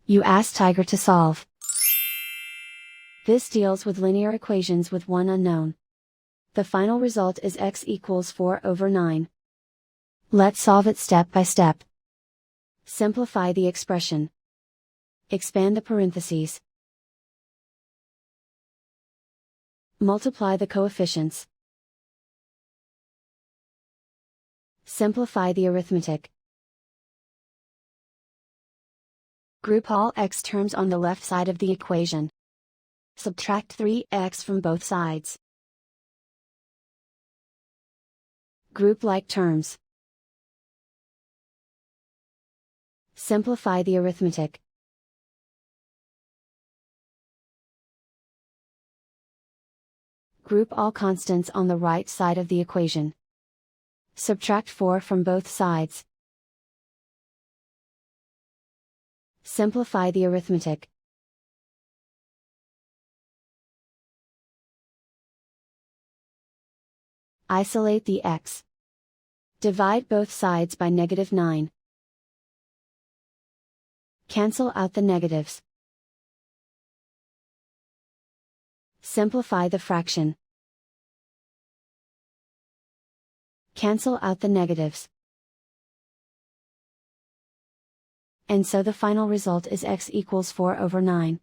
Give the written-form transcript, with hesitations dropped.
You ask Tiger to solve. This deals with linear equations with one unknown. The final result is x equals 4/9. Let's solve it step by step. Simplify the expression. Expand the parentheses. Multiply the coefficients. Simplify the arithmetic. Group all x terms on the left side of the equation. Subtract 3x from both sides. Group like terms. Simplify the arithmetic. Group all constants on the right side of the equation. Subtract 4 from both sides. Simplify the arithmetic. Isolate the x. Divide both sides by -9. Cancel out the negatives. Simplify the fraction. Cancel out the negatives. And so the final result is x equals 4/9.